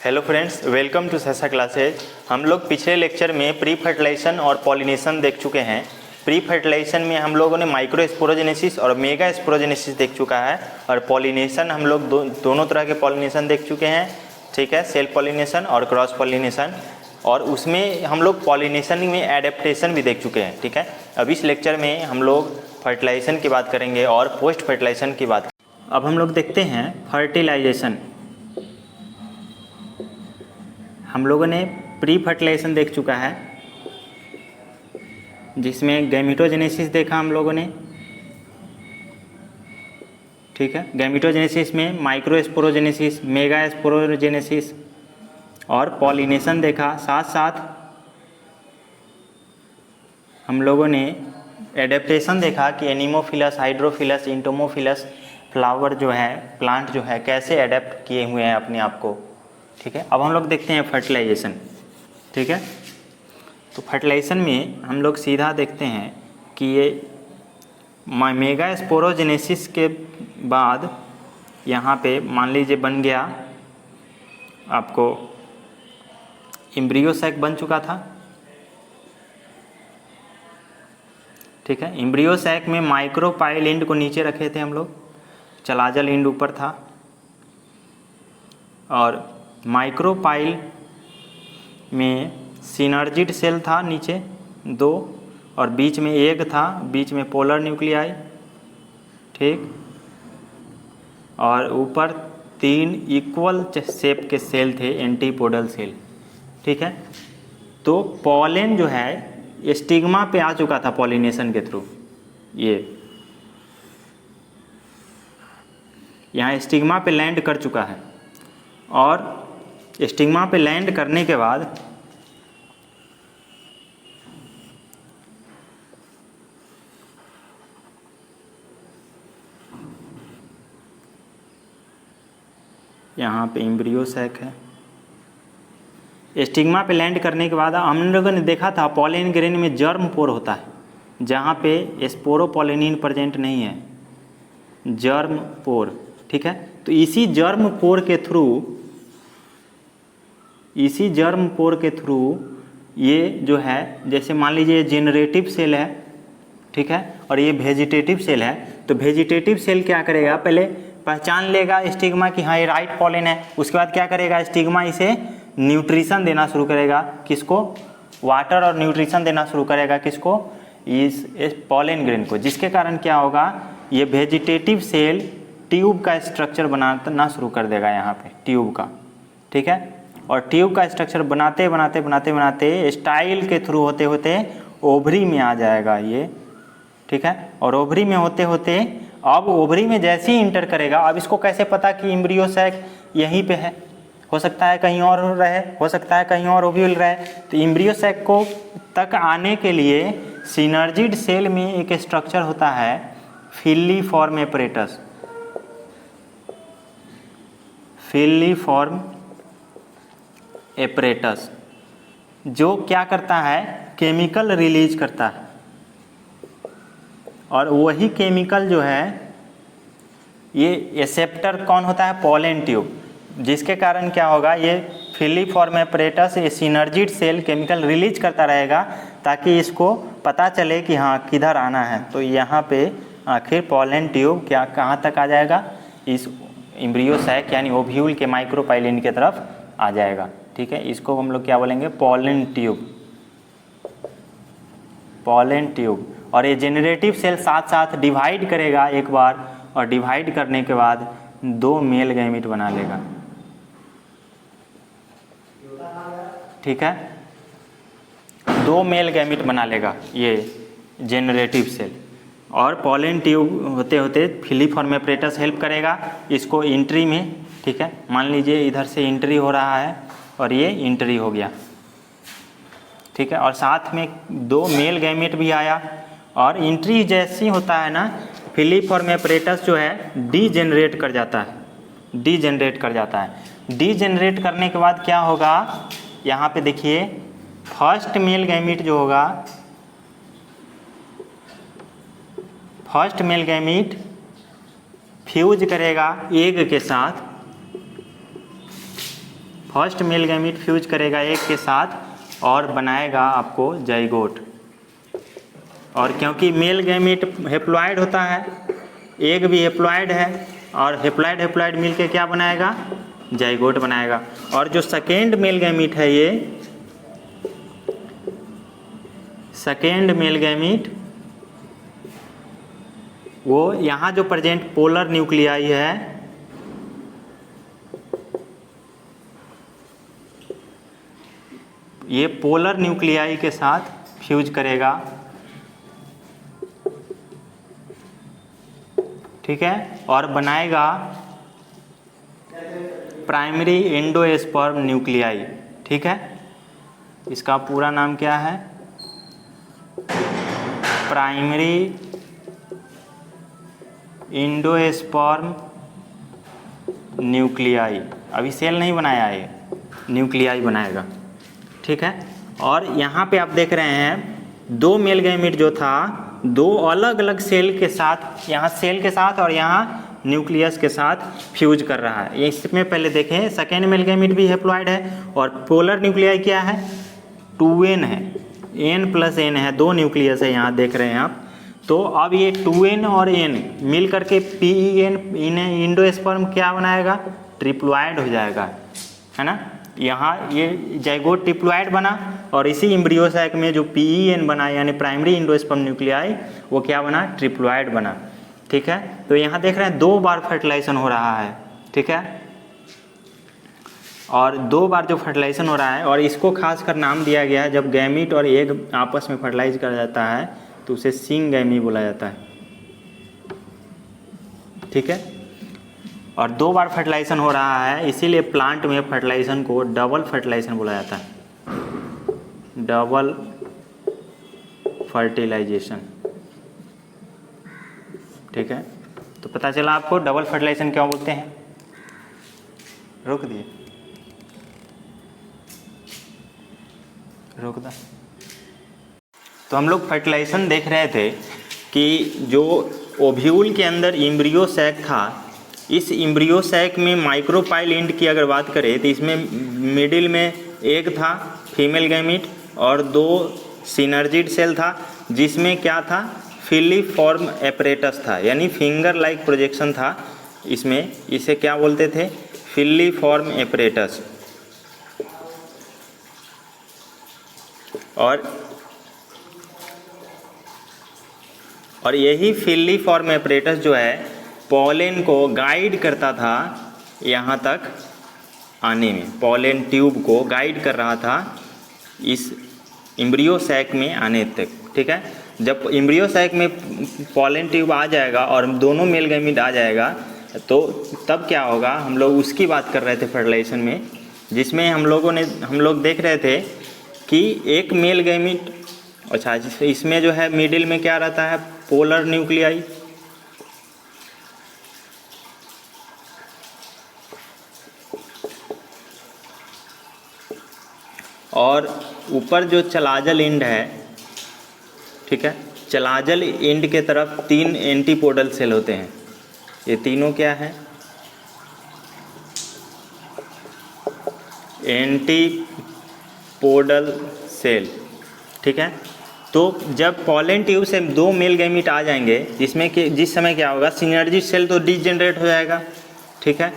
Hello friends, welcome to सहसा classes. हम लोग पिछले लेक्चर में प्री फर्टिलाइजेशन और पॉलिनेशन देख चुके हैं। प्री फर्टिलाइजेशन में हम लोगों ने माइक्रो स्पोरोजेनेसिस और मेगा स्पोरोजेनेसिस देख चुका है, और पॉलिनेशन हम लोग दोनों तरह के पॉलिनेशन देख चुके हैं। ठीक है, सेल्फ पॉलिनेशन और क्रॉस पॉलिनेशन, और उसमें हम लोग पॉलिनेशन में एडेप्टेशन भी देख चुके हैं। ठीक है, अब इस लेक्चर में हम लोग फर्टिलाइजेशन की बात करेंगे और पोस्ट फर्टिलाइजेशन की बात। अब हम लोग देखते हैं फर्टिलाइजेशन। हम लोगों ने प्री फर्टिलाइजेशन देख चुका है, जिसमें गैमेटोजेनेसिस देखा हम लोगों ने। ठीक है, गैमेटोजेनेसिस में माइक्रो स्पोरोजेनेसिस, मेगा स्पोरोजेनेसिस और पॉलिनेशन देखा। साथ साथ हम लोगों ने एडेप्टेशन देखा कि एनिमोफिलस, हाइड्रोफिलस, इंटोमोफिलस फ्लावर जो है, प्लांट जो है, कैसे एडेप्ट किए हुए हैं अपने आप को। ठीक है, अब हम लोग देखते हैं फर्टिलाइजेशन। ठीक है, तो फर्टिलाइजेशन में हम लोग सीधा देखते हैं कि ये मेगा स्पोरोजेनेसिस के बाद यहाँ पे मान लीजिए बन गया, आपको एम्ब्रियो सैक बन चुका था। ठीक है, एम्ब्रियो सैक में माइक्रोपाइल एंड को नीचे रखे थे हम लोग, चलाजल एंड ऊपर था, और माइक्रोपाइल में सिनर्जिड सेल था नीचे 2, और बीच में एग था, बीच में पोलर न्यूक्लियाई। ठीक, और ऊपर 3 इक्वल शेप के सेल थे, एंटीपोडल सेल। ठीक है, तो पॉलन जो है स्टिग्मा पे आ चुका था पॉलिनेशन के थ्रू। ये यहाँ स्टिग्मा पे लैंड कर चुका है, और स्टिग्मा पे लैंड करने के बाद यहाँ पे एम्ब्रियो सैक है। स्टिग्मा पे लैंड करने के बाद हम लोगों ने देखा था पॉलन ग्रेन में जर्म पोर होता है, जहाँ पे स्पोरोपोलिनिन प्रेजेंट नहीं है, जर्म पोर। ठीक है, तो इसी जर्म पोर के थ्रू ये जो है, जैसे मान लीजिए जेनरेटिव सेल है। ठीक है, और ये वेजिटेटिव सेल है। तो वेजिटेटिव सेल क्या करेगा, पहले पहचान लेगा स्टिग्मा कि हाँ ये राइट पॉलन है। उसके बाद क्या करेगा, स्टिग्मा इसे न्यूट्रिशन देना शुरू करेगा। किसको? वाटर और न्यूट्रिशन देना शुरू करेगा। किसको? इस पॉलन ग्रेन को, जिसके कारण क्या होगा, ये वेजिटेटिव सेल ट्यूब का स्ट्रक्चर बनाना शुरू कर देगा, यहाँ पे ट्यूब का। ठीक है, और ट्यूब का स्ट्रक्चर बनाते बनाते स्टाइल के थ्रू होते होते ओवरी में आ जाएगा ये। ठीक है, और ओवरी में होते होते अब ओवरी में जैसे ही इंटर करेगा, अब इसको कैसे पता कि एम्ब्रियो सैक यहीं पे है, हो सकता है कहीं और रहे, हो सकता है कहीं और ओव्यूल रहे। तो एम्ब्रियो सैक को तक आने के लिए सिनर्जिड सेल में एक स्ट्रक्चर होता है फिलीफॉर्म एपरेटस। फिलीफॉर्म एपरेटस जो क्या करता है, केमिकल रिलीज करता है, और वही केमिकल जो है, ये एक्सेप्टर कौन होता है, पॉलन ट्यूब, जिसके कारण क्या होगा, ये फिलीफॉर्म एपरेटस, ये सिनर्जिड सेल केमिकल रिलीज करता रहेगा, ताकि इसको पता चले कि हाँ किधर आना है। तो यहाँ पे आखिर पॉलन ट्यूब क्या कहाँ तक आ जाएगा, इस एम्ब्रियो सैक यानी ओव्यूल के माइक्रोपाइलिन की तरफ आ जाएगा। ठीक है, इसको हम लोग क्या बोलेंगे, पॉलन ट्यूब, पॉलन ट्यूब। और ये जेनरेटिव सेल साथ साथ डिवाइड करेगा एक बार, और डिवाइड करने के बाद 2 मेल गैमीट बना लेगा। ठीक है, 2 मेल गैमीट बना लेगा ये जेनरेटिव सेल, और पॉलन ट्यूब होते होते फिलीफॉर्म एपरेटस हेल्प करेगा इसको एंट्री में। ठीक है, मान लीजिए इधर से एंट्री हो रहा है और ये एंट्री हो गया। ठीक है, और साथ में 2 मेल गैमीट भी आया, और एंट्री जैसी होता है ना, फिलीफॉर्म एपरेटस जो है डीजेनरेट कर जाता है। डीजेनरेट करने के बाद क्या होगा, यहाँ पे देखिए फर्स्ट मेल गैमीट जो होगा, फर्स्ट मेल गैमीट फ्यूज करेगा एग के साथ, फर्स्ट मेल गैमीट फ्यूज करेगा एग के साथ और बनाएगा आपको जाइगोट। और क्योंकि मेल गैमीट हेप्लॉइड होता है, एग भी हेप्लॉइड है, और हेप्लॉइड मिलके क्या बनाएगा, जाइगोट बनाएगा। और जो सेकेंड मेल गैमीट है, ये सेकेंड मेल गैमीट, वो यहाँ जो प्रेजेंट पोलर न्यूक्लियाई है, ये पोलर न्यूक्लियाई के साथ फ्यूज करेगा, ठीक है, और बनाएगा प्राइमरी एंडोस्पर्म न्यूक्लियाई। ठीक है, इसका पूरा नाम क्या है, प्राइमरी एंडोस्पर्म न्यूक्लियाई। अभी सेल नहीं बनाया है, न्यूक्लियाई बनाएगा। ठीक है, और यहाँ पे आप देख रहे हैं दो मेल गैमीट जो था, दो अलग अलग सेल के साथ, यहाँ सेल के साथ और यहाँ न्यूक्लियस के साथ फ्यूज कर रहा है। इसमें पहले देखें सेकेंड मेल गैमीट भी हेप्लॉइड है, और पोलर न्यूक्लियाई क्या है, 2n है, n+n है, दो न्यूक्लियस है यहाँ देख रहे हैं आप। तो अब ये 2n और n मिल करके PEN इंडोस्पर्म क्या बनाएगा, ट्रिप्लॉइड हो जाएगा, है ना। यहाँ ये जाइगोट ट्रिप्लॉइड बना, और इसी एम्ब्रियो सैक में जो PEN बना यानी प्राइमरी इंडोस्पर्म न्यूक्लियाई, वो क्या बना, ट्रिप्लॉइड बना। ठीक है, तो यहाँ देख रहे हैं 2 बार फर्टिलाइजेशन हो रहा है। ठीक है, और 2 बार जो फर्टिलाइजेशन हो रहा है, और इसको खासकर नाम दिया गया है, जब गैमीट और एग आपस में फर्टिलाइज कर जाता है तो उसे सिंगैमी बोला जाता है। ठीक है, और 2 बार फर्टिलाइजेशन हो रहा है, इसीलिए प्लांट में फर्टिलाइजेशन को डबल फर्टिलाइजेशन बोला जाता है, डबल फर्टिलाइजेशन। ठीक है, तो पता चला आपको डबल फर्टिलाइजेशन क्या बोलते हैं। रोक दिए, रोक दा। तो हम लोग फर्टिलाइजेशन देख रहे थे कि जो ओव्यूल के अंदर एम्ब्रियो सैक था, इस एम्ब्रियो सैक में माइक्रोपाइल एंड की अगर बात करें तो इसमें मिडिल में एग था, फीमेल गैमीट, और 2 सिनर्जिड सेल था, जिसमें क्या था, फिलीफॉर्म एपरेटस था, यानी फिंगर लाइक प्रोजेक्शन था इसमें। इसे क्या बोलते थे, फिलीफॉर्म एपरेटस। और यही फिलीफॉर्म एपरेटस जो है पॉलन को गाइड करता था यहाँ तक आने में, पॉलन ट्यूब को गाइड कर रहा था इस एम्ब्रियो सैक में आने तक। ठीक है, जब एम्ब्रियो सैक में पॉलन ट्यूब आ जाएगा और दोनों मेल गैमीट आ जाएगा, तो तब क्या होगा, हम लोग उसकी बात कर रहे थे फर्टिलाइजेशन में, जिसमें हम लोग देख रहे थे कि एक मेल गैमीट, अच्छा इसमें जो है मिडिल में क्या रहता है, पोलर न्यूक्लियाई, और ऊपर जो चलाजल एंड है, ठीक है, चलाजल एंड के तरफ 3 एंटीपोडल सेल होते हैं। ये तीनों क्या है, एंटीपोडल सेल। ठीक है, तो जब पॉलन ट्यूब से 2 मेल गैमीट आ जाएंगे, जिसमें कि जिस समय क्या होगा, सिनर्जी सेल तो डिजेनरेट हो जाएगा। ठीक है,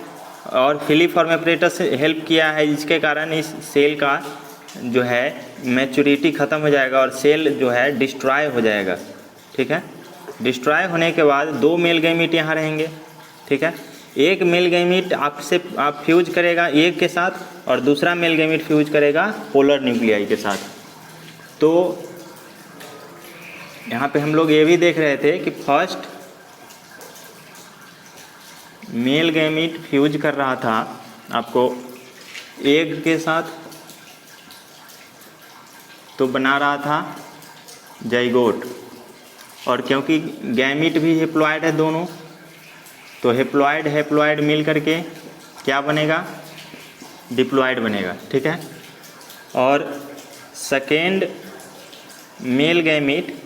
और फिलीफॉर्म एपरेटस हेल्प किया है, जिसके कारण इस सेल का जो है मैच्योरिटी ख़त्म हो जाएगा और सेल जो है डिस्ट्रॉय हो जाएगा। ठीक है, डिस्ट्रॉय होने के बाद 2 मेल गैमीट यहाँ रहेंगे। ठीक है, एक मेल गैमीट आप फ्यूज करेगा एग के साथ, और दूसरा मेल गैमीट फ्यूज करेगा पोलर न्यूक्लियाई के साथ। तो यहाँ पे हम लोग ये भी देख रहे थे कि फर्स्ट मेल गैमीट फ्यूज कर रहा था आपको एग के साथ, तो बना रहा था जाइगोट, और क्योंकि गैमीट भी हेप्लॉइड है दोनों, तो हेप्लॉइड मिल करके क्या बनेगा, डिप्लॉइड बनेगा। ठीक है, और सेकेंड मेल गैमीट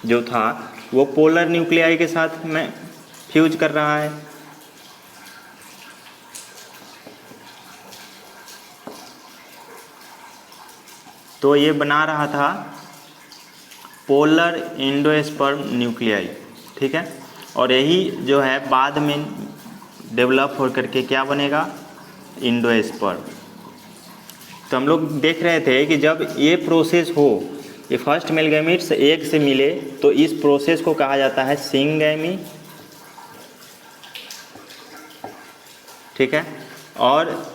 जो था वो पोलर न्यूक्लियाई के साथ में फ्यूज कर रहा है, तो ये बना रहा था पोलर एंडोस्पर्म न्यूक्लियाई, ठीक है। और यही जो है बाद में डेवलप हो करके क्या बनेगा, एंडोस्पर्म। तो हम लोग देख रहे थे कि जब ये प्रोसेस हो, ये फर्स्ट मेल गैमीट्स एग से मिले, तो इस प्रोसेस को कहा जाता है सिंगैमी, ठीक है। और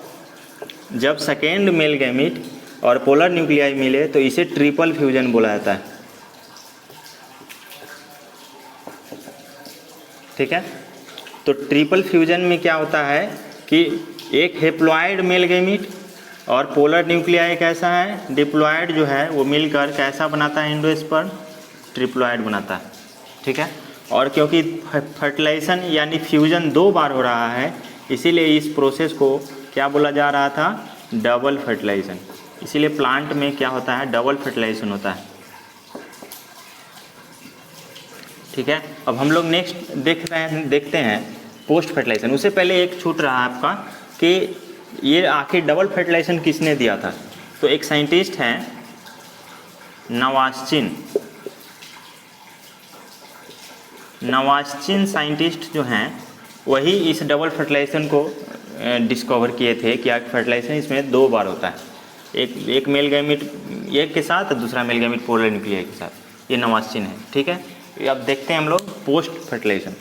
जब सेकेंड मेल गैमीट और पोलर न्यूक्लियाई मिले तो इसे ट्रिपल फ्यूजन बोला जाता है, ठीक है। तो ट्रिपल फ्यूजन में क्या होता है कि एक हेप्लॉइड मेल गैमीट और पोलर न्यूक्लियाई कैसा है, डिप्लॉइड जो है वो मिलकर कैसा बनाता है, एंडोस्पर्म, ट्रिप्लॉइड बनाता है, ठीक है। और क्योंकि फर्टिलाइजेशन यानी फ्यूजन 2 बार हो रहा है, इसीलिए इस प्रोसेस को क्या बोला जा रहा था, डबल फर्टिलाइजेशन। इसीलिए प्लांट में क्या होता है, डबल फर्टिलाइजेशन होता है, ठीक है। अब हम लोग नेक्स्ट देखते हैं पोस्ट फर्टिलाइजेशन। उससे पहले एक छूट रहा है आपका कि ये आखिर डबल फर्टिलाइजेशन किसने दिया था। तो एक साइंटिस्ट हैं नवास्चिन साइंटिस्ट जो हैं वही इस डबल फर्टिलाइजेशन को डिस्कवर किए थे कि फर्टिलाइजेशन इसमें 2 बार होता है, एक मेल गैमीट एक के साथ और दूसरा मेल गैमीट पोलर न्यूक्लियाई के साथ। ये नवास्चिन है, ठीक है। अब देखते हैं हम लोग पोस्ट फर्टिलाइजेशन।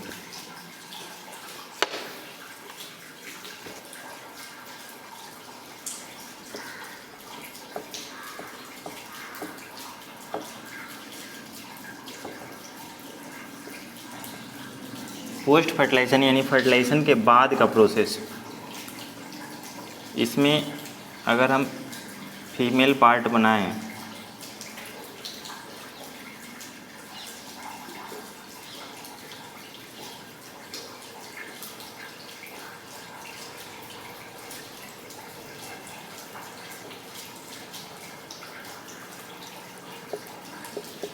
पोस्ट फर्टिलाइजेशन यानी फर्टिलाइजेशन के बाद का प्रोसेस। इसमें अगर हम फीमेल पार्ट बनाएं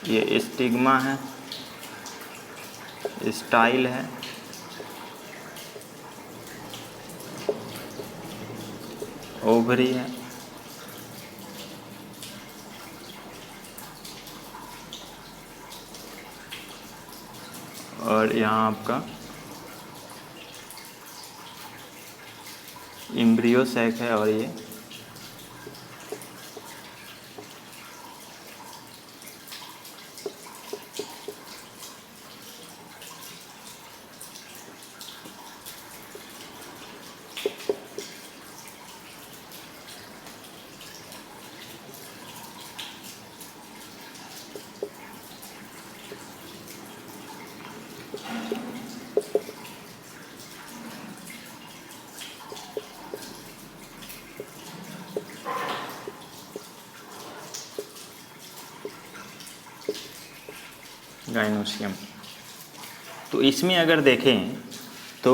ये स्टिग्मा है, स्टाइल है, ओवरी है, और यहाँ आपका एम्ब्रियो सैक है, और गाइनोसियम। तो इसमें अगर देखें तो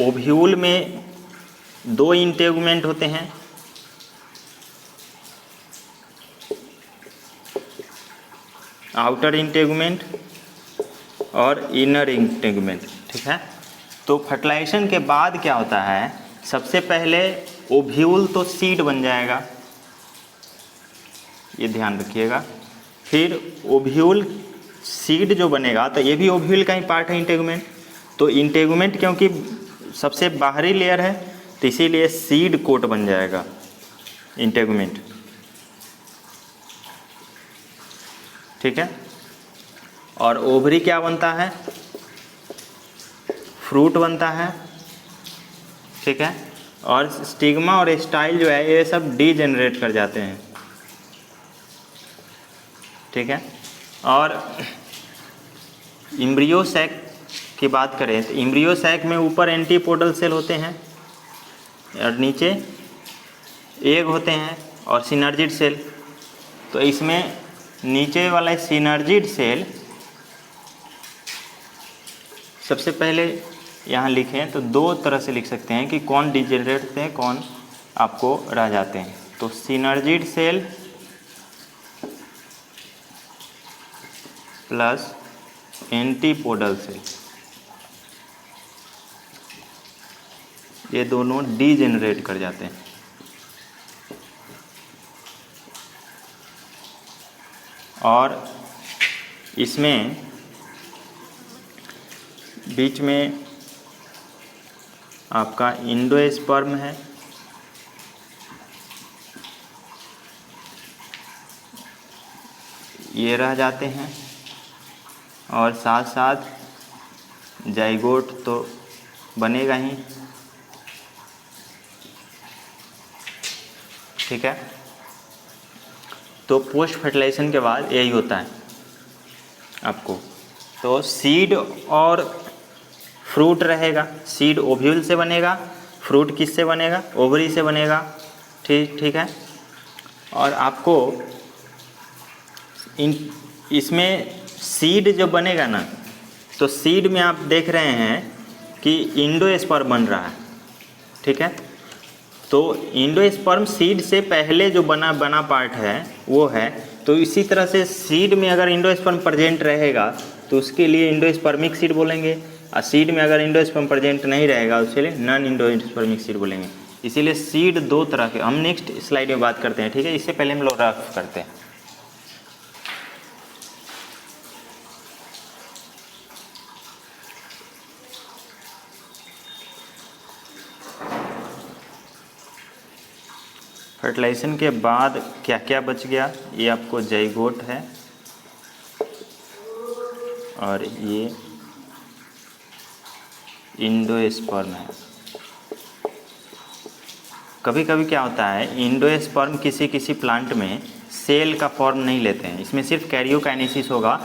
ओव्यूल में 2 इंटेगुमेंट होते हैं, आउटर इंटेगुमेंट और इनर इंटेगुमेंट, ठीक है। तो फर्टिलाइजेशन के बाद क्या होता है, सबसे पहले ओव्यूल तो सीड बन जाएगा, ये ध्यान रखिएगा। फिर ओव्यूल सीड जो बनेगा तो ये भी ओव्यूल का ही पार्ट है, इंटेगुमेंट। तो इंटेगुमेंट क्योंकि सबसे बाहरी लेयर है तो इसीलिए सीड कोट बन जाएगा इंटेगुमेंट, ठीक है। और ओवरी क्या बनता है, फ्रूट बनता है, ठीक है। और स्टिग्मा और स्टाइल जो है ये सब डीजेनरेट कर जाते हैं, ठीक है। और एम्ब्रियो सैक की बात करें तो एम्ब्रियो सैक में ऊपर एंटीपोडल सेल होते हैं और नीचे एग होते हैं और सिनर्जिड सेल। तो इसमें नीचे वाला सिनर्जिड सेल सबसे पहले यहाँ लिखें तो 2 तरह से लिख सकते हैं कि कौन डिजेनरेट होते हैं, कौन आपको रह जाते हैं। तो synergid cell plus antipodal cell, ये दोनों डीजेनरेट कर जाते हैं। और इसमें बीच में आपका एंडोस्पर्म है, ये रह जाते हैं, और साथ साथ जाइगोट तो बनेगा ही। ठीक है, तो पोस्ट फर्टिलाइजेशन के बाद यही होता है आपको। तो सीड और फ्रूट रहेगा। सीड ओव्यूल से बनेगा, फ्रूट किससे बनेगा? ओवरी से बनेगा। ठीक है। और आपको इसमें सीड जो बनेगा ना, तो सीड में आप देख रहे हैं कि एंडोस्पर्म बन रहा है। ठीक है, तो एंडोस्पर्म सीड से पहले जो बना पार्ट है वो है। तो इसी तरह से सीड में अगर एंडोस्पर्म प्रेजेंट रहेगा तो उसके लिए एंडोस्पर्मिक सीड बोलेंगे, और सीड में अगर एंडोस्पर्म प्रेजेंट नहीं रहेगा उसके लिए नॉन एंडोस्पर्मिक सीड बोलेंगे। इसीलिए सीड दो तरह के, हम नेक्स्ट स्लाइड में बात करते हैं। ठीक है, इससे पहले हम लोग रफ करते हैं। फर्टिलाइजेशन के बाद क्या क्या बच गया? ये आपको जाइगोट है और ये एंडोस्पर्म है। कभी कभी क्या होता है, एंडोस्पर्म किसी किसी प्लांट में सेल का फॉर्म नहीं लेते हैं, इसमें सिर्फ कैरियोकाइनेसिस होगा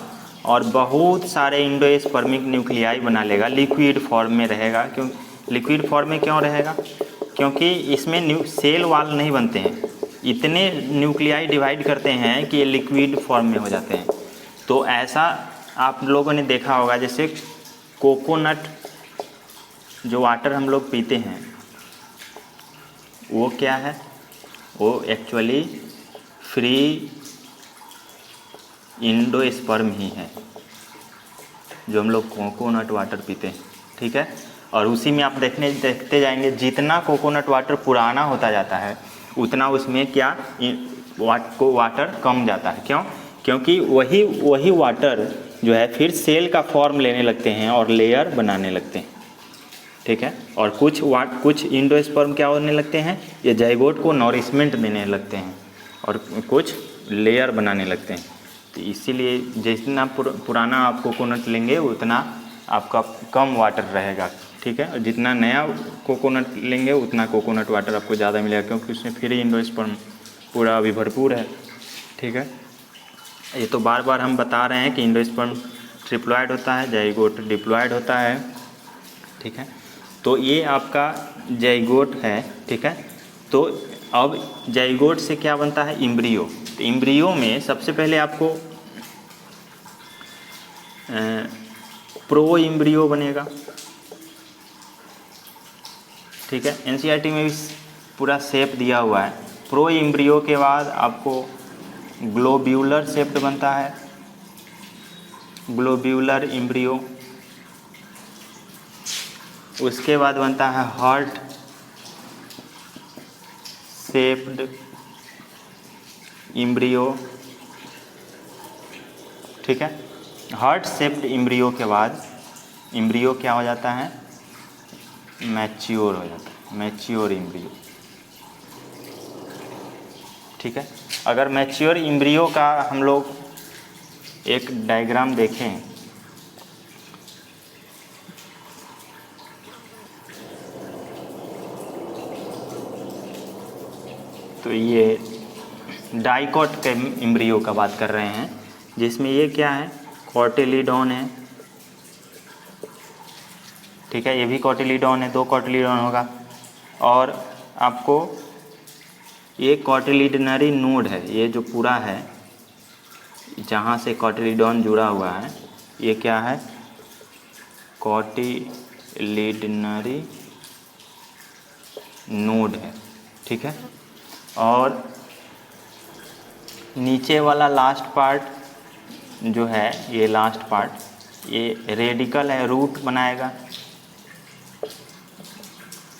और बहुत सारे एंडोस्पर्मिक न्यूक्लियाई बना लेगा, लिक्विड फॉर्म में रहेगा। क्यों लिक्विड फॉर्म में क्यों रहेगा? क्योंकि इसमें सेल वाल नहीं बनते हैं, इतने न्यूक्लियाई डिवाइड करते हैं कि ये लिक्विड फॉर्म में हो जाते हैं। तो ऐसा आप लोगों ने देखा होगा, जैसे कोकोनट जो वाटर हम लोग पीते हैं वो क्या है? वो एक्चुअली फ्री एंडोस्पर्म ही है जो हम लोग कोकोनट वाटर पीते हैं। ठीक है, और उसी में आप देखते जाएंगे जितना कोकोनट वाटर पुराना होता जाता है उतना उसमें क्या वाटर कम जाता है। क्यों? क्योंकि वही वाटर जो है फिर सेल का फॉर्म लेने लगते हैं और लेयर बनाने लगते हैं। ठीक है, और कुछ एंडोस्पर्म क्या होने लगते हैं, ये जाइगोट को नॉरिशमेंट देने लगते हैं और कुछ लेयर बनाने लगते हैं। तो इसीलिए जितना पुराना आप कोकोनट लेंगे उतना आपका कम वाटर रहेगा। ठीक है, और जितना नया कोकोनट लेंगे उतना कोकोनट वाटर आपको ज़्यादा मिलेगा, क्योंकि उसमें फ्री एंडोस्पर्म पूरा अभी भरपूर है। ठीक है, ये तो बार बार हम बता रहे हैं कि एंडोस्पर्म ट्रिप्लॉइड होता है, जाइगोट डिप्लॉइड होता है। ठीक है, तो ये आपका जाइगोट है। ठीक है, तो अब जाइगोट से क्या बनता है? एम्ब्रियो। तो एम्ब्रियो में सबसे पहले आपको प्रो एम्ब्रियो बनेगा। ठीक है, एनसीईआरटी में भी पूरा शेप दिया हुआ है। प्रो एम्ब्रियो के बाद आपको ग्लोब्यूलर शेप्ड बनता है, ग्लोब्यूलर एम्ब्रियो। उसके बाद बनता है हार्ट शेप्ड एम्ब्रियो। ठीक है, हार्ट शेप्ड एम्ब्रियो के बाद एम्ब्रियो क्या हो जाता है? मैच्योर हो जाता है, मैच्योर एम्ब्रियो। ठीक है, अगर मैच्योर एम्ब्रियो का हम लोग एक डायग्राम देखें तो ये डाइकॉट के एम्ब्रियो का बात कर रहे हैं, जिसमें ये क्या है? कॉटिलीडॉन है। ठीक है, ये भी कॉटिलीडॉन है, 2 कॉटिलीडॉन होगा। और आपको ये कॉटिलीडनरी नोड है, ये जो पूरा है जहाँ से कॉटिलीडॉन जुड़ा हुआ है, ये क्या है? कॉटिलीडनरी नोड है। ठीक है, और नीचे वाला लास्ट पार्ट जो है, ये लास्ट पार्ट ये रेडिकल है, रूट बनाएगा।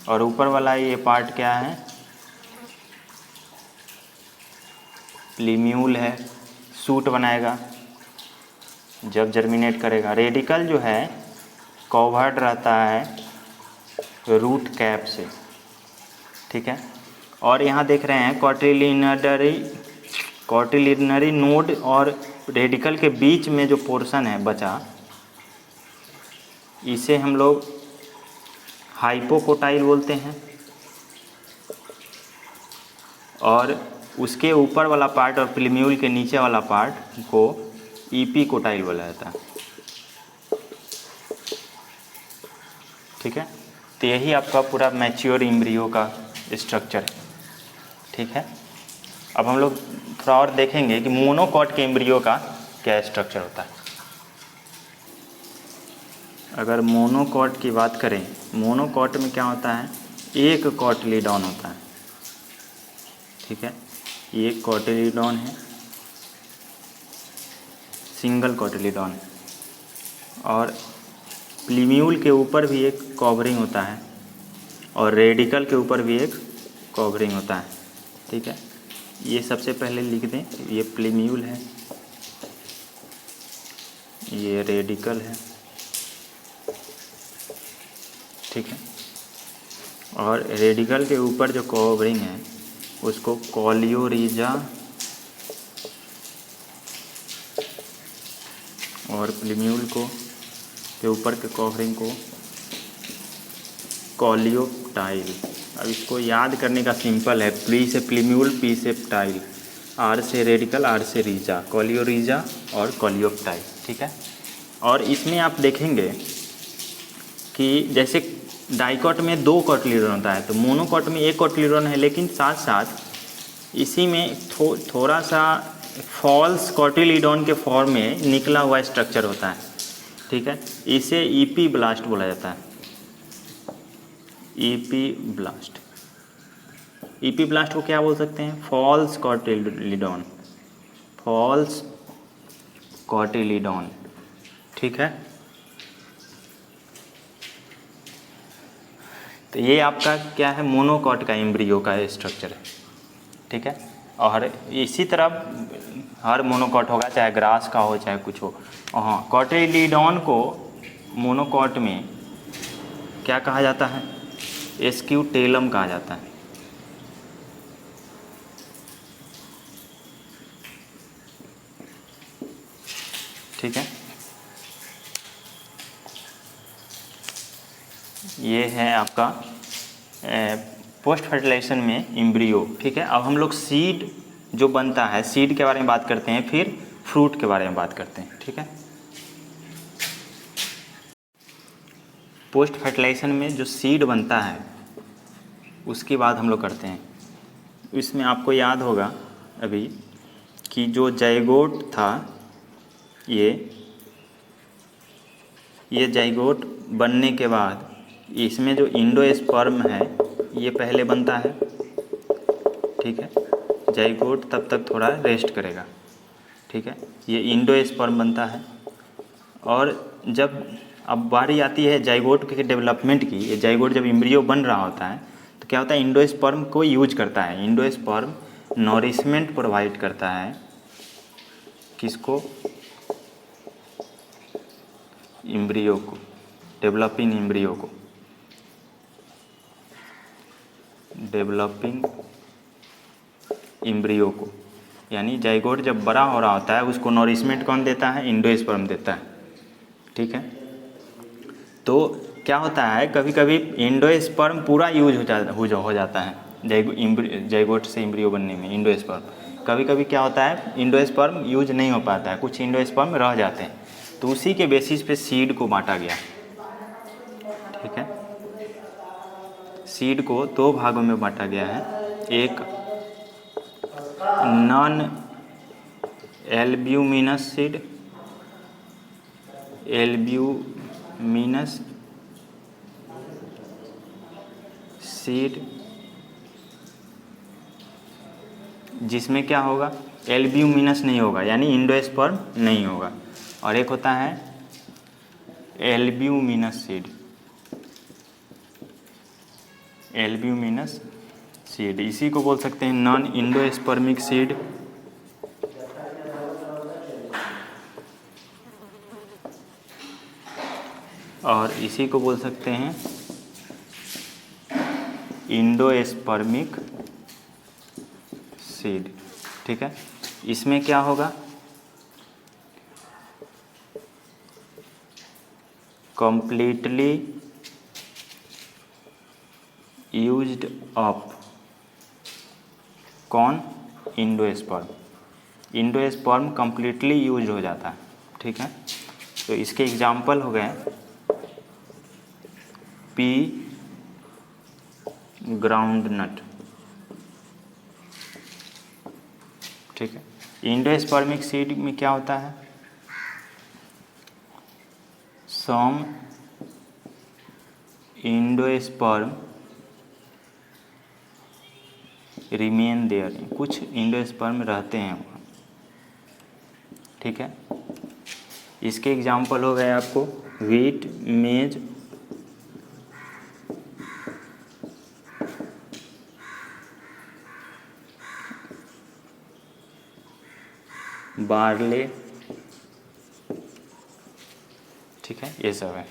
और ऊपर वाला ये पार्ट क्या है? प्लीम्यूल है, सूट बनाएगा जब जर्मिनेट करेगा। रेडिकल जो है कवर्ड रहता है रूट कैप से, ठीक है। और यहाँ देख रहे हैं कॉटिलिनरी नोड और रेडिकल के बीच में जो पोर्शन है बचा, इसे हम लोग हाइपोकोटाइल बोलते हैं। और उसके ऊपर वाला पार्ट और प्लीम्यूल के नीचे वाला पार्ट को ईपीकोटाइल बोला जाता है, ठीक है। तो यही आपका पूरा मैच्योर एम्ब्रियो का स्ट्रक्चर है, ठीक है। अब हम लोग थोड़ा और देखेंगे कि मोनोकॉट के एम्ब्रियो का क्या स्ट्रक्चर होता है। अगर मोनोकॉट की बात करें, मोनोकॉट में क्या होता है, एक कॉटिलीडॉन होता है, ठीक है। एक कॉटिलीडॉन है, सिंगल कॉटिलीडॉन है। और प्लीम्यूल के ऊपर भी एक कवरिंग होता है और रेडिकल के ऊपर भी एक कवरिंग होता है, ठीक है। ये सबसे पहले लिख दें, ये प्लीम्यूल है, ये रेडिकल है, ठीक है। और रेडिकल के ऊपर जो कवरिंग है उसको कॉलियोरिजा और प्लीम्यूल को के ऊपर के कवरिंग को कॉलियोप्टाइल। अब इसको याद करने का सिंपल है, प्ली से प्लीम्यूल, पी से प्टाइल, आर से रेडिकल, आर से रीजा, कॉलियोरिजा और कॉलियोप्टाइल, ठीक है। और इसमें आप देखेंगे कि जैसे डाइकॉट में 2 कॉटिलीडॉन होता है, तो मोनोकॉट में 1 कॉटिलीडॉन है, लेकिन साथ साथ इसी में थोड़ा सा फॉल्स कॉटिलीडॉन के फॉर्म में निकला हुआ स्ट्रक्चर होता है, ठीक है। इसे ईपी ब्लास्ट बोला जाता है, ईपी ब्लास्ट। ईपी ब्लास्ट को क्या बोल सकते हैं, फॉल्स कॉटिलीडॉन, फॉल्स कॉटिलीडॉन, ठीक है। तो ये आपका क्या है, मोनोकॉट का एम्ब्रियो का स्ट्रक्चर है, ठीक है। और इसी तरह हर मोनोकॉट होगा, चाहे ग्रास का हो चाहे कुछ हो। हाँ, कॉटिलीडॉन को मोनोकॉट में क्या कहा जाता है, एस्क्यूटेलम कहा जाता है, ठीक है। ये है आपका पोस्ट फर्टिलाइजेशन में एम्ब्रियो, ठीक है। अब हम लोग सीड जो बनता है, सीड के बारे में बात करते हैं, फिर फ्रूट के बारे में बात करते हैं, ठीक है। पोस्ट फर्टिलाइजेशन में जो सीड बनता है उसकी बात हम लोग करते हैं। इसमें आपको याद होगा अभी कि जो जाइगोट था, ये जाइगोट बनने के बाद इसमें जो इंडोस्पर्म है ये पहले बनता है, ठीक है। जाइगोट तब तक थोड़ा रेस्ट करेगा, ठीक है। ये इंडोस्पर्म बनता है। और जब अब बारी आती है जाइगोट के डेवलपमेंट की, ये जाइगोट जब एम्ब्रियो बन रहा होता है तो क्या होता है, इंडोस्पर्म को यूज करता है। इंडोस्पर्म नॉरिशमेंट प्रोवाइड करता है, किसको, एम्ब्रियो को, डेवलपिंग एम्ब्रियो को, डेवलपिंग एम्ब्रियो को। यानी जाइगोट जब बड़ा हो रहा होता है उसको नॉरिशमेंट कौन देता है, इंडोस्पर्म देता है, ठीक है। तो क्या होता है, कभी कभी इंडोस्पर्म पूरा यूज हो जाता है जाइगोट से एम्ब्रियो बनने में। इंडोस्पर्म कभी कभी क्या होता है, इंडोस्पर्म यूज नहीं हो पाता है, कुछ इंडोस्पर्म रह जाते हैं, तो उसी के बेसिस पे सीड को बांटा गया, ठीक है। सीड को 2 भागों में बांटा गया है, एक non albuminous seed, albuminous seed जिसमें क्या होगा, एल्ब्यूमिनस नहीं होगा, यानी इंडोस्पर्म नहीं होगा। और एक होता है एल्ब्यूमिनस सीड, एल्ब्यूमिनस सीड, इसी को बोल सकते हैं नॉन इंडोस्पर्मिक सीड और इसी को बोल सकते हैं इंडोस्पर्मिक सीड। ठीक है, इसमें क्या होगा, कंप्लीटली यूज्ड अप। कौन? इंडोस्पर्म। इंडोस्पर्म कंप्लीटली यूज हो जाता है। ठीक है, तो इसके एग्जाम्पल हो गए पी ग्राउंडनट। ठीक है, इंडोस्पर्मिक सीड में क्या होता है, सम इंडोस्पर्म रिमेन देयर, कुछ इंडोस्पर्म रहते हैं वहाँ। ठीक है, इसके एग्जाम्पल हो गए आपको व्हीट, मेज, बार्ले। ठीक है, ये सब है।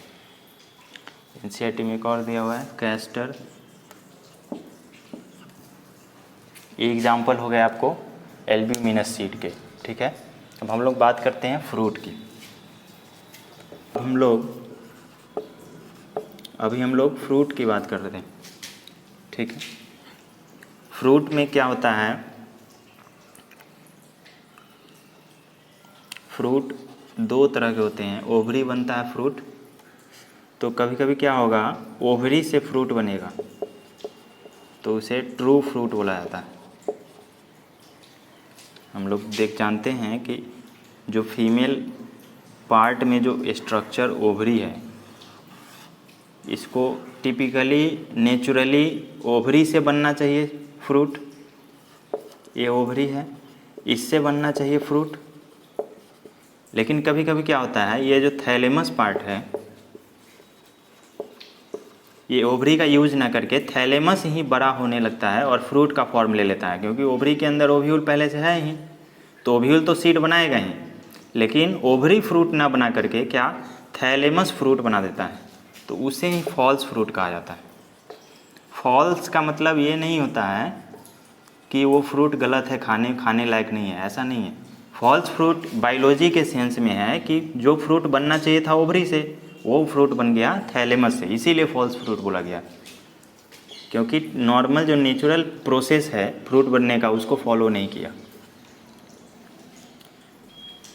एनसीईआरटी में एक और दिया हुआ है कैस्टर। ये एग्जाम्पल हो गए आपको एल्ब्यूमिनस सीड के। ठीक है, अब हम लोग बात करते हैं फ्रूट की। अभी हम लोग फ्रूट की बात कर रहे हैं। ठीक है, फ्रूट में क्या होता है, फ्रूट दो तरह के होते हैं। ओवरी बनता है फ्रूट, तो कभी कभी क्या होगा, ओवरी से फ्रूट बनेगा तो उसे ट्रू फ्रूट बोला जाता है। हम लोग जानते हैं कि जो फीमेल पार्ट में जो स्ट्रक्चर ओवरी है, इसको टिपिकली नेचुरली ओवरी से बनना चाहिए फ्रूट। ये ओवरी है, इससे बनना चाहिए फ्रूट। लेकिन कभी कभी क्या होता है, ये जो थैलेमस पार्ट है, ये ओवरी का यूज ना करके थैलेमस ही बड़ा होने लगता है और फ्रूट का फॉर्म ले लेता है। क्योंकि ओवरी के अंदर ओव्यूल पहले से है ही, तो ओव्यूल तो सीड बनाएगा ही, लेकिन ओवरी फ्रूट ना बना करके क्या थैलेमस फ्रूट बना देता है, तो उसे ही फॉल्स फ्रूट कहा जाता है। फॉल्स का मतलब ये नहीं होता है कि वो फ्रूट गलत है, खाने लायक नहीं है, ऐसा नहीं है। फॉल्स फ्रूट बायोलॉजी के सेंस में है कि जो फ्रूट बनना चाहिए था ओवरी से, वो फ्रूट बन गया थैलेमस से, इसीलिए फॉल्स फ्रूट बोला गया। क्योंकि नॉर्मल जो नेचुरल प्रोसेस है फ्रूट बनने का, उसको फॉलो नहीं किया,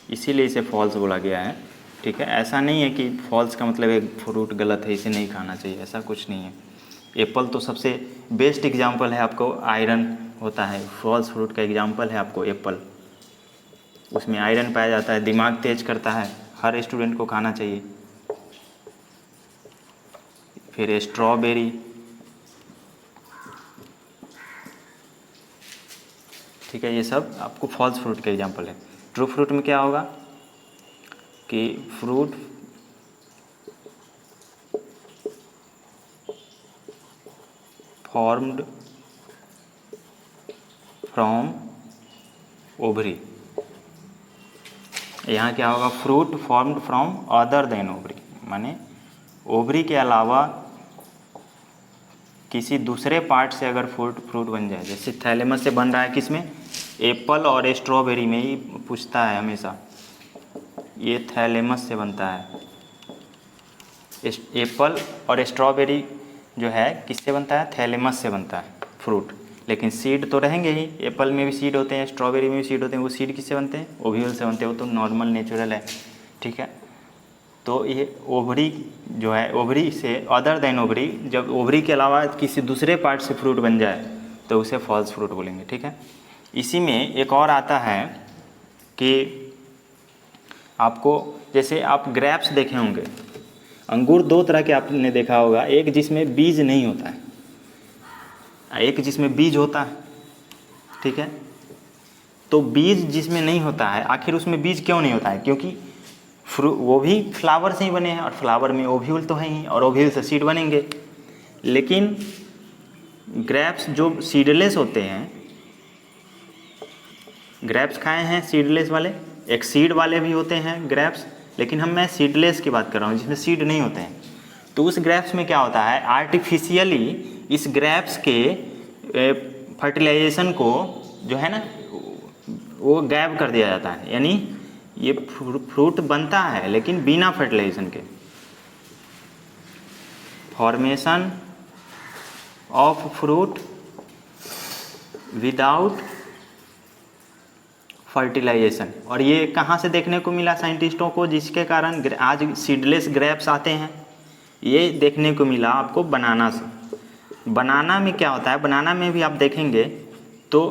इसीलिए इसे फॉल्स बोला गया है। ठीक है, ऐसा नहीं है कि फॉल्स का मतलब एक फ्रूट गलत है, इसे नहीं खाना चाहिए, ऐसा कुछ नहीं है। एप्पल तो सबसे बेस्ट एग्जाम्पल है, आपको आयरन होता है, फॉल्स फ्रूट का एग्जाम्पल है आपको एप्पल। उसमें आयरन पाया जाता है, दिमाग तेज करता है, हर स्टूडेंट को खाना चाहिए। फिर स्ट्रॉबेरी, ठीक है, ये सब आपको फॉल्स फ्रूट के एग्जाम्पल है। ट्रू फ्रूट में क्या होगा कि फ्रूट फॉर्म्ड फ्रॉम ओवरी। यहाँ क्या होगा, fruit formed from other than ovary, माने ओवरी के अलावा किसी दूसरे पार्ट से अगर फ्रूट बन जाए, जैसे थैलेमस से बन रहा है किसमें, एप्पल और स्ट्रॉबेरी में ही पूछता है हमेशा, ये थैलेमस से बनता है। एप्पल और स्ट्रॉबेरी जो है किससे बनता है, थैलेमस से बनता है फ्रूट। लेकिन सीड तो रहेंगे ही, एप्पल में भी सीड होते हैं, स्ट्रॉबेरी में भी सीड होते हैं, वो सीड किससे बनते हैं, ओव्यूल से बनते हैं, वो तो नॉर्मल नेचुरल है। ठीक है, तो ये ओवरी जो है, ओवरी से अदर देन ओवरी, जब ओवरी के अलावा किसी दूसरे पार्ट से फ्रूट बन जाए तो उसे फॉल्स फ्रूट बोलेंगे। ठीक है, इसी में एक और आता है कि आपको, जैसे आप ग्रेप्स देखे होंगे, अंगूर दो तरह के आपने देखा होगा, एक जिसमें बीज नहीं होता है, एक जिसमें बीज होता है। ठीक है, तो बीज जिसमें नहीं होता है, आखिर उसमें बीज क्यों नहीं होता है, क्योंकि वो भी फ्लावर से ही बने हैं, और फ्लावर में ओव्यूल तो है ही, और ओव्यूल से सीड बनेंगे। लेकिन ग्रेप्स जो सीडलेस होते हैं, ग्रेप्स खाए हैं सीडलेस वाले, एक सीड वाले भी होते हैं ग्रेप्स, लेकिन मैं सीडलेस की बात कर रहा हूँ जिसमें सीड नहीं होते हैं। तो उस ग्रेप्स में क्या होता है, आर्टिफिशियली इस ग्रेप्स के फर्टिलाइजेशन को जो है ना वो गायब कर दिया जाता है, यानी ये फ्रूट बनता है लेकिन बिना फर्टिलाइजेशन के। Formation of fruit without fertilisation. और ये कहाँ से देखने को मिला साइंटिस्टों को, जिसके कारण आज सीडलेस ग्रेप्स आते हैं, ये देखने को मिला आपको बनाना से। बनाना में क्या होता है, बनाना में भी आप देखेंगे तो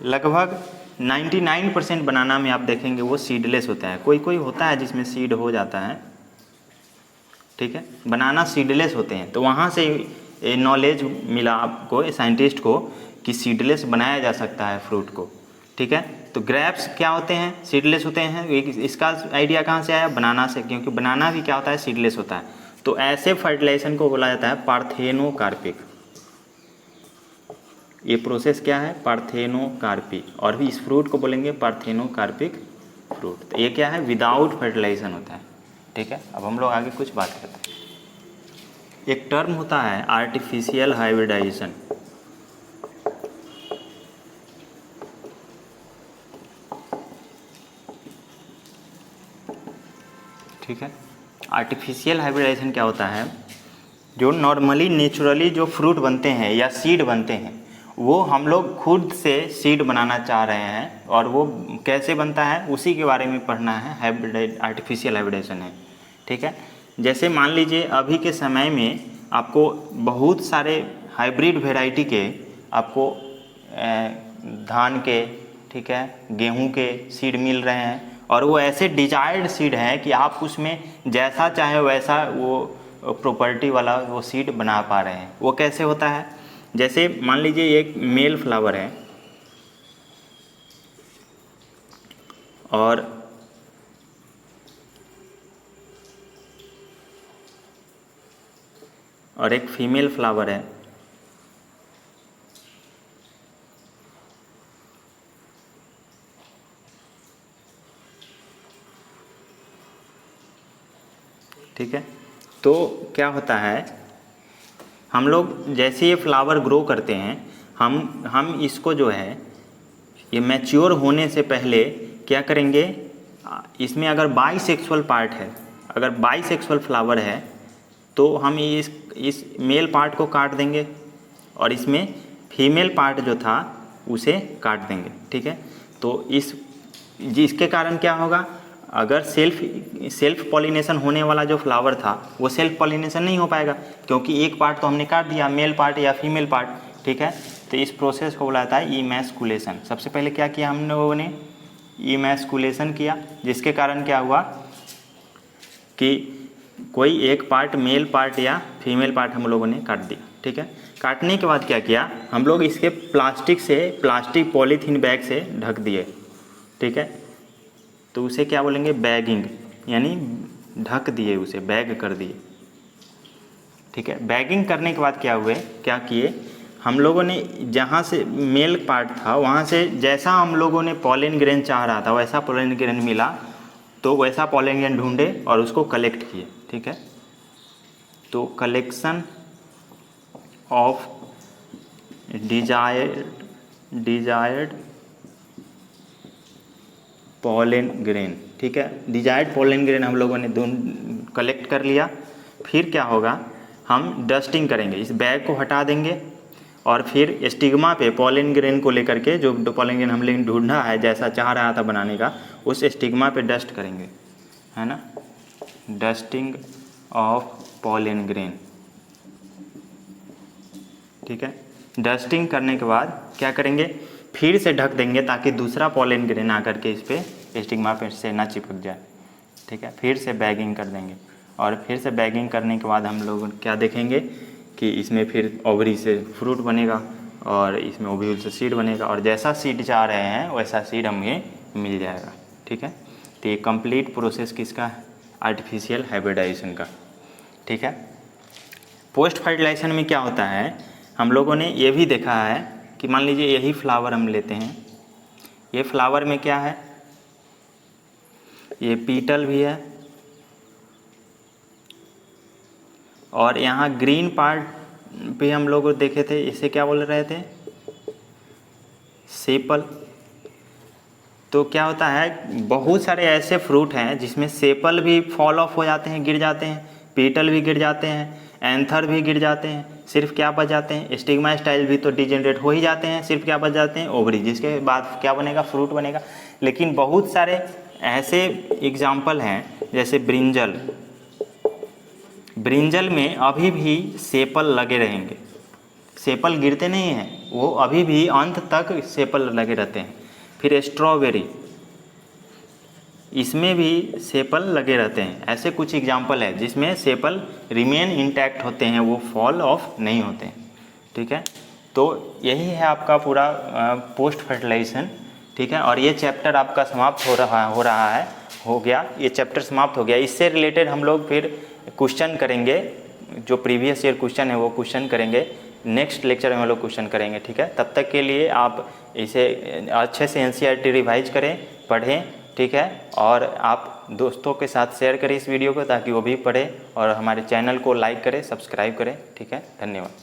लगभग 99% बनाना में आप देखेंगे वो सीडलेस होता है। कोई कोई होता है जिसमें सीड हो जाता है, ठीक है, बनाना सीडलेस होते हैं। तो वहाँ से नॉलेज मिला आपको, साइंटिस्ट को, कि सीडलेस बनाया जा सकता है फ्रूट को, ठीक है। तो ग्रेप्स क्या होते हैं, सीडलेस होते हैं। इसका आइडिया कहाँ से आया, बनाना से, क्योंकि बनाना भी क्या होता है, सीडलेस होता है। तो ऐसे फर्टिलाइजेशन को बोला जाता है पार्थेनोकार्पिक। ये प्रोसेस क्या है, पार्थेनोकार्पिक। और भी इस फ्रूट को बोलेंगे पार्थेनोकार्पिक फ्रूट। तो ये क्या है, विदाउट फर्टिलाइजेशन होता है, ठीक है। अब हम लोग आगे कुछ बात करते हैं। एक टर्म होता है आर्टिफिशियल हाइब्रिडाइजेशन। ठीक है, आर्टिफिशियल हाइब्रिडाइजेशन क्या होता है, जो नॉर्मली नेचुरली जो फ्रूट बनते हैं या सीड बनते हैं वो हम लोग खुद से सीड बनाना चाह रहे हैं, और वो कैसे बनता है उसी के बारे में पढ़ना है। हाइब्रिड आर्टिफिशियल हाइब्रिडाइजेशन है, ठीक है। जैसे मान लीजिए अभी के समय में आपको बहुत सारे हाइब्रिड वेराइटी के आपको धान के, ठीक है, गेहूं के सीड मिल रहे हैं, और वो ऐसे डिजायर्ड सीड हैं कि आप उसमें जैसा चाहे वैसा वो प्रॉपर्टी वाला वो सीड बना पा रहे हैं। वो कैसे होता है, जैसे मान लीजिए एक मेल फ्लावर है और एक फीमेल फ्लावर है, ठीक है। तो क्या होता है, हम लोग जैसे ये फ्लावर ग्रो करते हैं, हम इसको जो है ये मैच्योर होने से पहले क्या करेंगे, इसमें अगर बाइसेक्सुअल पार्ट है, अगर बाइसेक्सुअल फ्लावर है तो हम इस मेल पार्ट को काट देंगे और इसमें फीमेल पार्ट जो था उसे काट देंगे, ठीक है। तो जिसके कारण क्या होगा, अगर सेल्फ पॉलिनेशन होने वाला जो फ्लावर था वो सेल्फ पॉलिनेशन नहीं हो पाएगा, क्योंकि एक पार्ट तो हमने काट दिया, मेल पार्ट या फीमेल पार्ट, ठीक है। तो इस प्रोसेस को बोला जाता है इमैस्कुलेशन। सबसे पहले क्या किया हम लोगों ने, इमैस्कुलेशन किया, जिसके कारण क्या हुआ कि कोई एक पार्ट मेल पार्ट या फीमेल पार्ट हम लोगों ने काट दिया, ठीक है। काटने के बाद क्या किया हम लोग, इसके प्लास्टिक पॉलीथीन बैग से ढक दिए, ठीक है। तो उसे क्या बोलेंगे, बैगिंग, यानी ढक दिए, उसे बैग कर दिए, ठीक है। बैगिंग करने के बाद क्या किए हम लोगों ने, जहाँ से मेल पार्ट था वहाँ से जैसा हम लोगों ने पॉलन ग्रेन चाह रहा था वैसा पॉलन ग्रेन मिला, तो वैसा पॉलन ग्रेन ढूंढे और उसको कलेक्ट किए, ठीक है। तो collection of desired pollen grain, ठीक है। डिजायर्ड पॉलन ग्रेन हम लोगों ने कलेक्ट कर लिया। फिर क्या होगा, हम डस्टिंग करेंगे, इस बैग को हटा देंगे और फिर स्टिग्मा पे पॉलन ग्रेन को लेकर के, जो पॉलन ग्रेन हम लोग ढूंढा है जैसा चाह रहा था बनाने का, उस स्टिग्मा पे डस्ट करेंगे, है ना, डस्टिंग ऑफ पॉलन ग्रेन, ठीक है। डस्टिंग करने के बाद क्या करेंगे, फिर से ढक देंगे ताकि दूसरा पॉलन ग्रेन आकर के इस पे स्टिग्मा पे से ना चिपक जाए, ठीक है। फिर से बैगिंग कर देंगे और फिर से बैगिंग करने के बाद हम लोग क्या देखेंगे कि इसमें फिर ओवरी से फ्रूट बनेगा और इसमें ओव्यूल से सीड बनेगा, और जैसा सीड चाह रहे हैं वैसा सीड हमें मिल जाएगा, ठीक है। तो ये कंप्लीट प्रोसेस किसका है, आर्टिफिशियल हाइब्रिडाइजेशन का, ठीक है। पोस्ट फर्टिलाइजेशन में क्या होता है, हम लोगों ने ये भी देखा है कि मान लीजिए यही फ्लावर हम लेते हैं, ये फ्लावर में क्या है, ये पीटल भी है और यहाँ ग्रीन पार्ट पे हम लोग देखे थे, इसे क्या बोल रहे थे, सेपल। तो क्या होता है, बहुत सारे ऐसे फ्रूट हैं जिसमें सेपल भी फॉल ऑफ हो जाते हैं, गिर जाते हैं, पीटल भी गिर जाते हैं, एंथर भी गिर जाते हैं, सिर्फ क्या बच जाते हैं, स्टिग्मा स्टाइल भी तो डिजेनरेट हो ही जाते हैं, सिर्फ क्या बच जाते हैं, ओवरी, जिसके बाद क्या बनेगा, फ्रूट बनेगा। लेकिन बहुत सारे ऐसे एग्जाम्पल हैं जैसे ब्रिंजल, ब्रिंजल में अभी भी सेपल लगे रहेंगे, सेपल गिरते नहीं हैं, वो अभी भी अंत तक सेपल लगे रहते हैं। फिर स्ट्रॉबेरी, इसमें भी सेपल लगे रहते हैं। ऐसे कुछ एग्जाम्पल है जिसमें सेपल रिमेन इंटैक्ट होते हैं, वो फॉल ऑफ नहीं होते हैं। ठीक है, तो यही है आपका पूरा पोस्ट फर्टिलाइजेशन। ठीक है, और ये चैप्टर आपका समाप्त हो गया, ये चैप्टर समाप्त हो गया। इससे रिलेटेड हम लोग फिर क्वेश्चन करेंगे, जो प्रीवियस ईयर क्वेश्चन है वो क्वेश्चन करेंगे, नेक्स्ट लेक्चर में हम लोग क्वेश्चन करेंगे। ठीक है, तब तक के लिए आप इसे अच्छे से NCERT रिवाइज करें, पढ़ें। ठीक है, और आप दोस्तों के साथ शेयर करें इस वीडियो को, ताकि वो भी पढ़ें, और हमारे चैनल को लाइक करें, सब्सक्राइब करें। ठीक है, धन्यवाद।